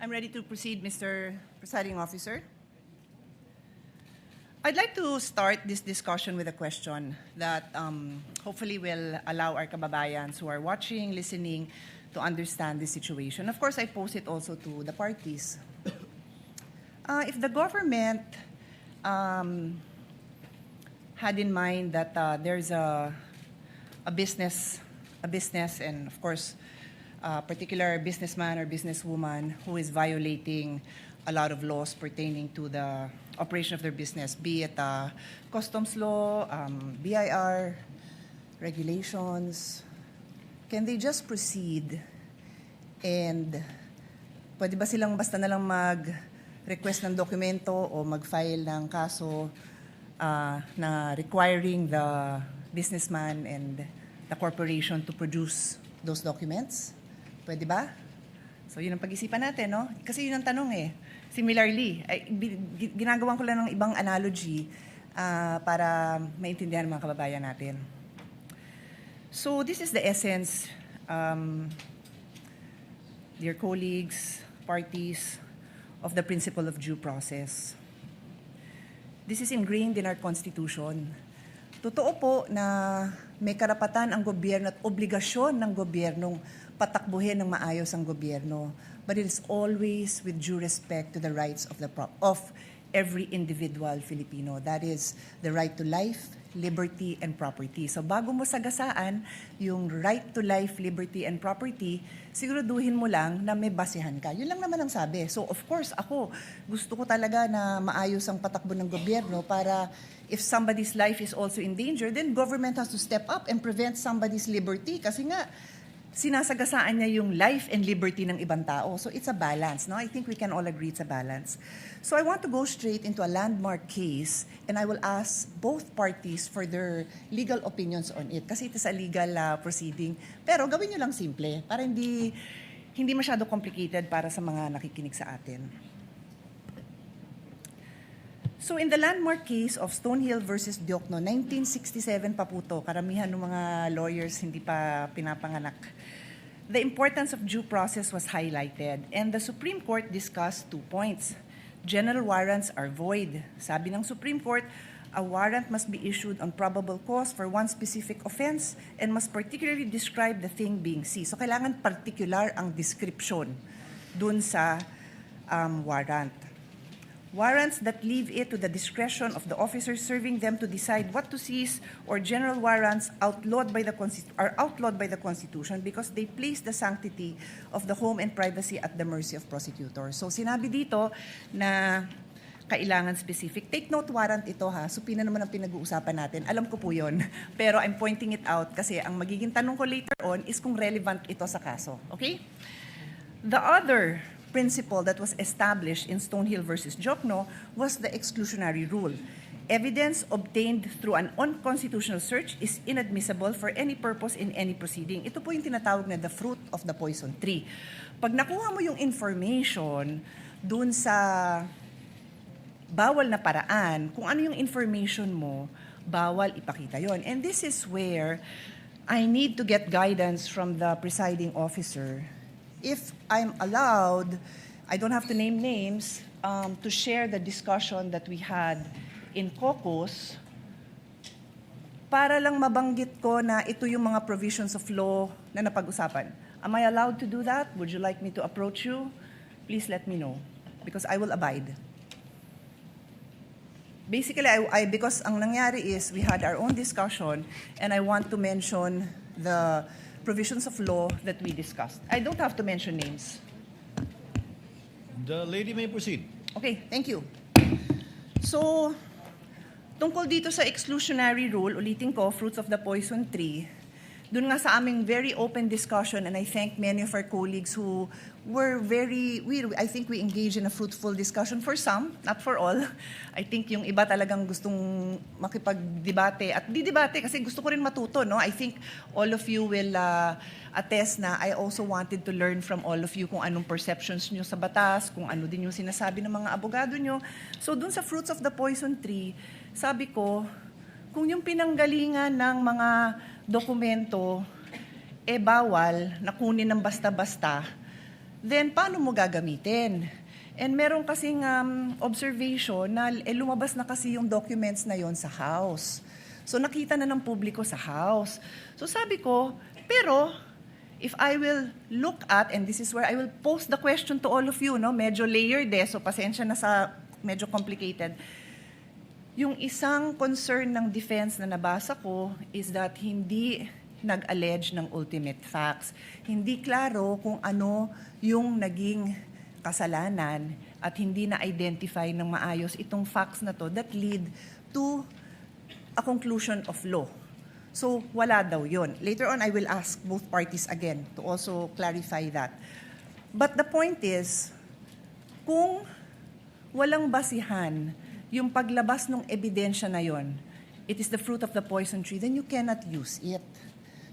I'm ready to proceed, Mr. Presiding Officer. I'd like to start this discussion with a question that hopefully will allow our kababayans who are watching, listening, to understand the situation. Of course, I pose it also to the parties. If the government had in mind that there's a business, and of course, a particular businessman or businesswoman who is violating a lot of laws pertaining to the operation of their business, be it customs law, BIR, regulations, can they just proceed and pwede ba silang basta na lang mag-request ng dokumento o mag-file ng kaso na requiring the businessman and the corporation to produce those documents? Pwede ba? So yun ang pag-isipan natin, no? Kasi yun ang tanong eh. Similarly, ginagawan ko lang ng ibang analogy para maintindihan ng mga kababayan natin. So this is the essence, dear colleagues, parties, of the principle of due process. This is ingrained in our Constitution. Totoo po na may karapatan ang gobyerno at obligasyon ng gobyernong patakbuhin ng maayos ang gobyerno, but it is always with due respect to the rights of every individual Filipino. That is the right to life, liberty, and property. So bago mo sagasaan yung right to life, liberty, and property, siguraduhin mo lang na may basehan ka. Yun lang naman ang sabi. So of course, ako, gusto ko talaga na maayos ang patakbo ng gobyerno para if somebody's life is also in danger, then government has to step up and prevent somebody's liberty. Kasi nga, sinasagasaan niya yung life and liberty ng ibang tao. So it's a balance, no? I think we can all agree it's a balance. So I want to go straight into a landmark case and I will ask both parties for their legal opinions on it kasi it is a legal proceeding. Pero gawin nyo lang simple para hindi masyado complicated para sa mga nakikinig sa atin. So in the landmark case of Stonehill versus Diokno, 1967 pa po to, karamihan ng mga lawyers hindi pa pinapanganak. The importance of due process was highlighted and the Supreme Court discussed 2 points. General warrants are void. Sabi ng Supreme Court, a warrant must be issued on probable cause for one specific offense and must particularly describe the thing being seized. So kailangan particular ang description dun sa warrant. Warrants that leave it to the discretion of the officers serving them to decide what to seize or general warrants are outlawed by the Constitution because they place the sanctity of the home and privacy at the mercy of prosecutors. So sinabi dito na kailangan specific. Take note warrant ito ha. Supina naman ang pinag-uusapan natin. Alam ko po yun. Pero I'm pointing it out kasi ang magiging tanong ko later on is kung relevant ito sa kaso. Okay? The other principle that was established in Stonehill versus Diokno was the exclusionary rule. Evidence obtained through an unconstitutional search is inadmissible for any purpose in any proceeding. Ito po yung tinatawag na the fruit of the poison tree. Pag nakuha mo yung information dun sa bawal na paraan, kung ano yung information mo, bawal ipakita yon. And this is where I need to get guidance from the presiding officer. If I'm allowed, I don't have to name names, to share the discussion that we had in caucus para lang mabanggit ko na ito yung mga provisions of law na napag-usapan. Am I allowed to do that? Would you like me to approach you? Please let me know because I will abide. Basically, because ang nangyari is we had our own discussion and I want to mention the provisions of law that we discussed. I don't have to mention names. The lady may proceed. Okay, thank you. So, tungkol dito sa exclusionary rule, ulitin ko, fruits of the poison tree, dun nga sa aming very open discussion, and I thank many of our colleagues who were I think we engaged in a fruitful discussion for some, not for all. I think yung iba talagang gustong makipag-debate at di-debate kasi gusto ko rin matuto, no? I think all of you will attest na I also wanted to learn from all of you kung anong perceptions nyo sa batas, kung ano din yung sinasabi ng mga abogado nyo. So dun sa fruits of the poison tree, sabi ko, kung yung pinanggalingan ng mga dokumento bawal na kunin ng basta-basta, then paano mo gagamitin? And meron kasing observation na lumabas na kasi yung documents na yon sa House. So nakita na ng publiko sa House. So sabi ko, pero if I will look at, and this is where I will pose the question to all of you, no? Medyo layered so pasensya na sa medyo complicated. Yung isang concern ng defense na nabasa ko is that hindi nag-allege ng ultimate facts. Hindi klaro kung ano yung naging kasalanan at hindi na-identify ng maayos itong facts na to that lead to a conclusion of law. So, wala daw yun. Later on, I will ask both parties again to also clarify that. But the point is, kung walang basihan yung paglabas ng ebidensya na yon, it is the fruit of the poison tree, then you cannot use it.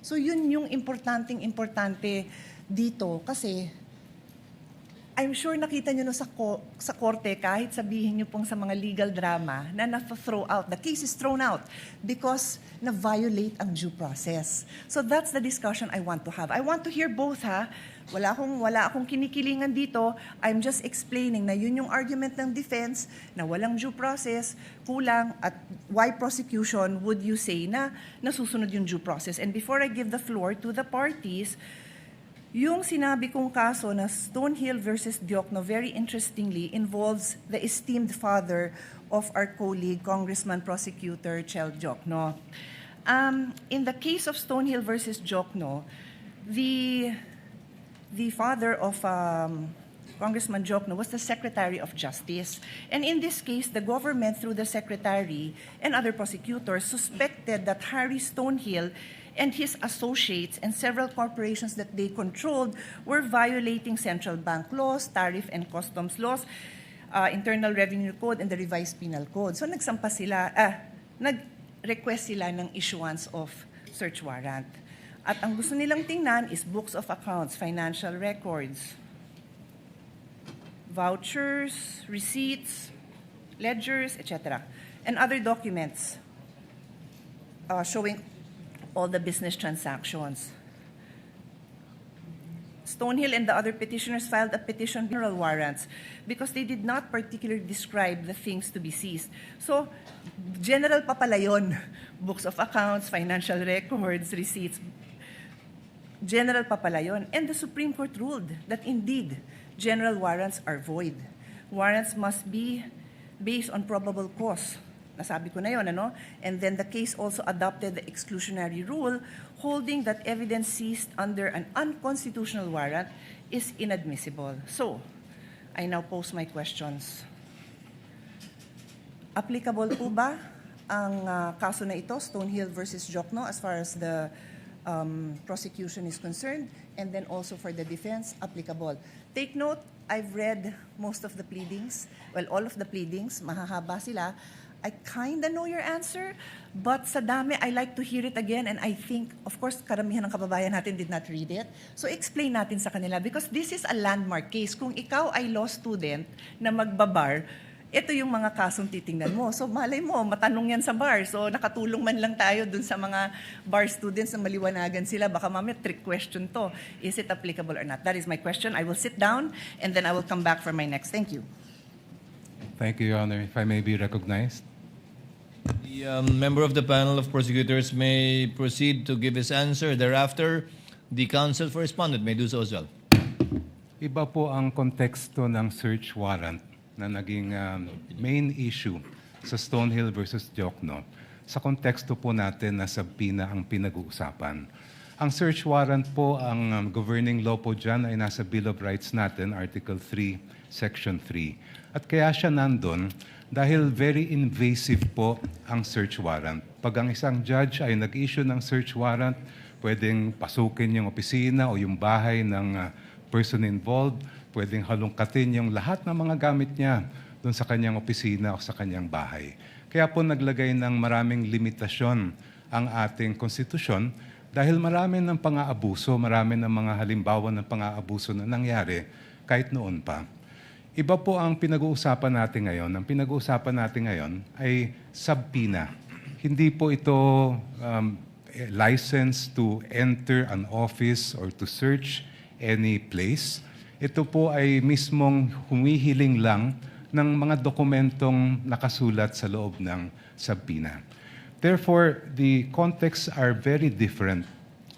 So yun yung importante dito kasi I'm sure nakita nyo no sa korte kahit sabihin nyo pong sa mga legal drama na na-throw out, the case is thrown out because na-violate ang due process. So that's the discussion I want to have. I want to hear both ha. Wala akong kinikilingan dito. I'm just explaining na yun yung argument ng defense na walang due process, kulang, at why prosecution would you say na nasusunod yung due process. And before I give the floor to the parties, yung sinabi kong kaso na Stonehill versus Diokno, very interestingly, involves the esteemed father of our colleague, Congressman Prosecutor Chel Diokno. In the case of Stonehill versus Diokno, the father of Congressman Diokno was the Secretary of Justice. And in this case, the government, through the Secretary and other prosecutors, suspected that Harry Stonehill and his associates and several corporations that they controlled were violating central bank laws, tariff and customs laws, Internal Revenue Code, and the Revised Penal Code. So nag-request sila ng issuance of search warrant. At ang gusto nilang tingnan is books of accounts, financial records, vouchers, receipts, ledgers, etc., and other documents showing all the business transactions. Stonehill and the other petitioners filed a petition for general warrants because they did not particularly describe the things to be seized. So, general pa pala yun. Books of accounts, financial records, receipts. General pa pala yun. And the Supreme Court ruled that indeed, general warrants are void. Warrants must be based on probable cause. Nasabi ko na yun, ano? And then the case also adopted the exclusionary rule, holding that evidence seized under an unconstitutional warrant is inadmissible. So, I now pose my questions. Applicable po ba ang kaso na ito, Stonehill versus Diokno, as far as the prosecution is concerned, and then also for the defense, applicable? Take note, I've read most of the pleadings, well, all of the pleadings, mahahaba sila. I kind of know your answer, but sa dami, I like to hear it again, and I think, of course, karamihan ng kababayan natin did not read it. So explain natin sa kanila, because this is a landmark case. Kung ikaw ay law student na magbabar, ito yung mga kasong titingnan mo. So malay mo, matanong yan sa bar. So nakatulong man lang tayo dun sa mga bar students na maliwanagan sila. Baka mamaya trick question to. Is it applicable or not? That is my question. I will sit down, and then I will come back for my next. Thank you. Thank you, Your Honor. If I may be recognized. The member of the panel of prosecutors may proceed to give his answer. Thereafter, the counsel for respondent may do so as well. Iba po ang konteksto ng search warrant na naging main issue sa Stonehill versus Diokno. Sa konteksto po natin na sabina ang pinag-uusapan. Ang search warrant po, ang governing law po dyan ay nasa Bill of Rights natin, Article 3, Section 3. At kaya siya nandun dahil very invasive po ang search warrant. Pag ang isang judge ay nag-issue ng search warrant, pwedeng pasukin yung opisina o yung bahay ng person involved, pwedeng halungkatin yung lahat ng mga gamit niya doon sa kanyang opisina o sa kanyang bahay. Kaya po naglagay ng maraming limitasyon ang ating konstitusyon dahil marami ng pang-aabuso, marami ng mga halimbawa ng pang-aabuso na nangyari kahit noon pa. Iba po ang pinag-uusapan natin ngayon. Ang pinag-uusapan natin ngayon ay subpoena. Hindi po ito license to enter an office or to search any place. Ito po ay mismong humihiling lang ng mga dokumentong nakasulat sa loob ng subpoena. Therefore, the contexts are very different.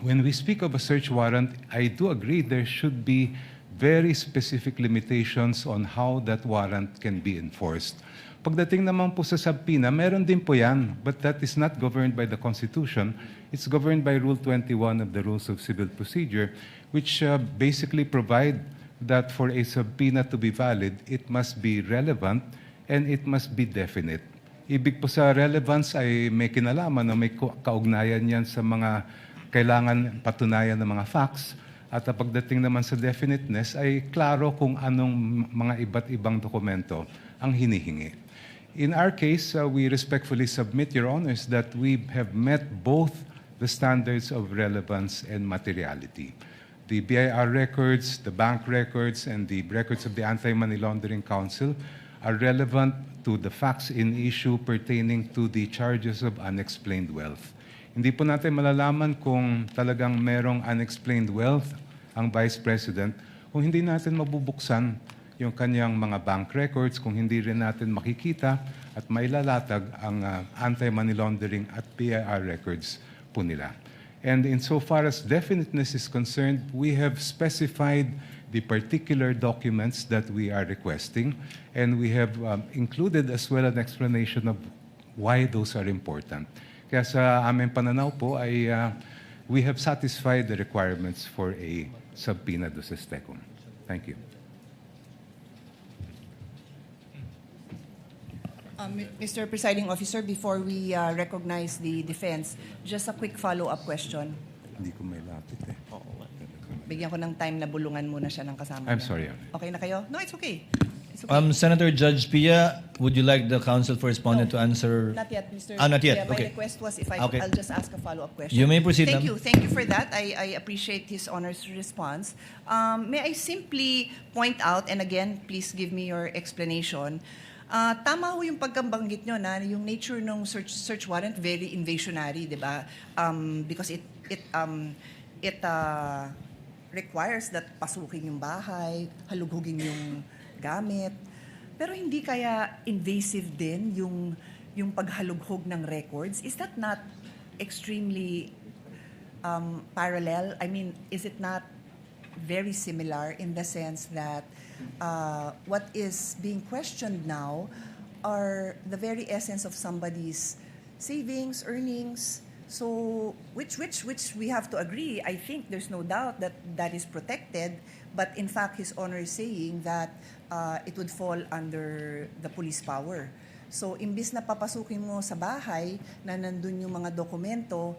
When we speak of a search warrant, I do agree there should be very specific limitations on how that warrant can be enforced. Pagdating naman po sa subpoena, meron din po yan, but that is not governed by the Constitution. It's governed by Rule 21 of the Rules of Civil Procedure, which basically provide that for a subpoena to be valid, it must be relevant and it must be definite. Ibig po sa relevance ay may kinalaman na may kaugnayan yan sa mga kailangan patunayan ng mga facts. At pagdating naman sa definiteness ay klaro kung anong mga iba't ibang dokumento ang hinihingi. In our case, we respectfully submit, Your Honors, that we have met both the standards of relevance and materiality. The BIR records, the bank records, and the records of the Anti-Money Laundering Council are relevant to the facts in issue pertaining to the charges of unexplained wealth. Hindi po natin malalaman kung talagang merong unexplained wealth ang Vice President kung hindi natin mabubuksan yung kanyang mga bank records, kung hindi rin natin makikita at mailalatag ang anti-money laundering at BIR records po nila. And insofar as definiteness is concerned, we have specified the particular documents that we are requesting, and we have included as well an explanation of why those are important. Kaya sa aming pananaw po ay we have satisfied the requirements for a subpoena duces tecum. Thank you. Mr. Presiding Officer, before we recognize the defense, just a quick follow-up question. Hindi ko may lapit eh. Bigyan ko ng time na bulungan muna siya ng kasama I'm niya. sorry, Your Honor. Okay na kayo? No, it's okay. It's okay. Senator Judge Pia, would you like the counsel for respondent to answer? Not yet, Mr. Not yet. Yeah, my Okay. request was if Okay. I'll just ask a follow-up question. You may proceed, Thank ma'am. you. Thank you for that. I appreciate His Honor's response. May I simply point out, and again, please give me your explanation. Tama ho yung pagkambanggit nyo na yung nature ng search warrant very invasionary, di ba? Because it requires that pasukin yung bahay, halugugin yung gamit. Pero hindi kaya invasive din yung paghalughog ng records? Is that not extremely parallel? I mean, is it not very similar in the sense that what is being questioned now are the very essence of somebody's savings, earnings? So, which we have to agree, I think there's no doubt that that is protected, but in fact, His Honor is saying that it would fall under the police power. So, imbis na papasukin mo sa bahay na nandun yung mga dokumento,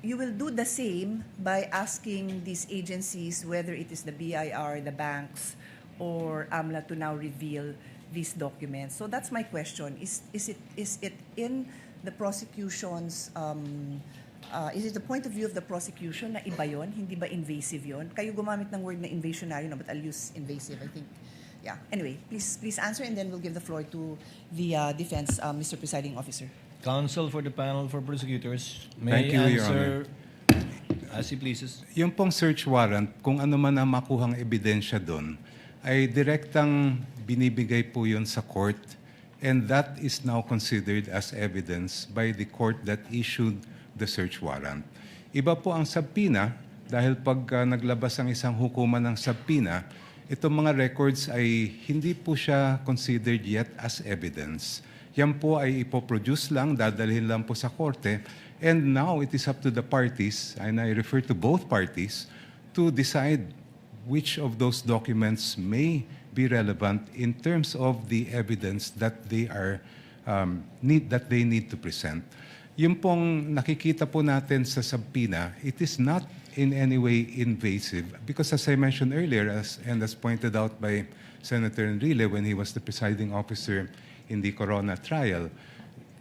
you will do the same by asking these agencies, whether it is the BIR, the banks, or AMLA, to now reveal these documents. So that's my question. Is it in the prosecution's, is it the point of view of the prosecution na iba yun? Hindi ba invasive yun? Kayo gumamit ng word na invasionary, no, but I'll use invasive, I think. Yeah. Anyway, please answer, and then we'll give the floor to the defense, Mr. Presiding Officer. Counsel for the panel for prosecutors Thank may you, Your answer as he pleases. Yung pong search warrant, kung ano man ang makuhang ebidensya doon, ay direktang binibigay po yun sa court, and that is now considered as evidence by the court that issued the search warrant. Iba po ang subpoena, dahil pag naglabas ang isang hukuman ng subpoena, itong mga records ay hindi po siya considered yet as evidence. Yan po ay ipoproduce lang, dadalhin lang po sa korte, and now it is up to the parties, and I refer to both parties, to decide which of those documents may be relevant in terms of the evidence that they are that they need to present. Yung pong nakikita po natin sa subpoena, it is not in any way invasive because, as I mentioned earlier, as pointed out by Senator Enrile when he was the presiding officer in the Corona trial,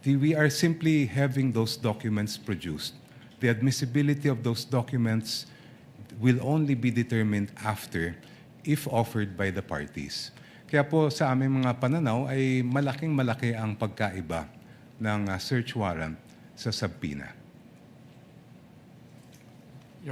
we are simply having those documents produced. The admissibility of those documents will only be determined after if offered by the parties. Kaya po sa aming mga pananaw ay malaking-malaki ang pagkaiba ng search warrant sa subpoena.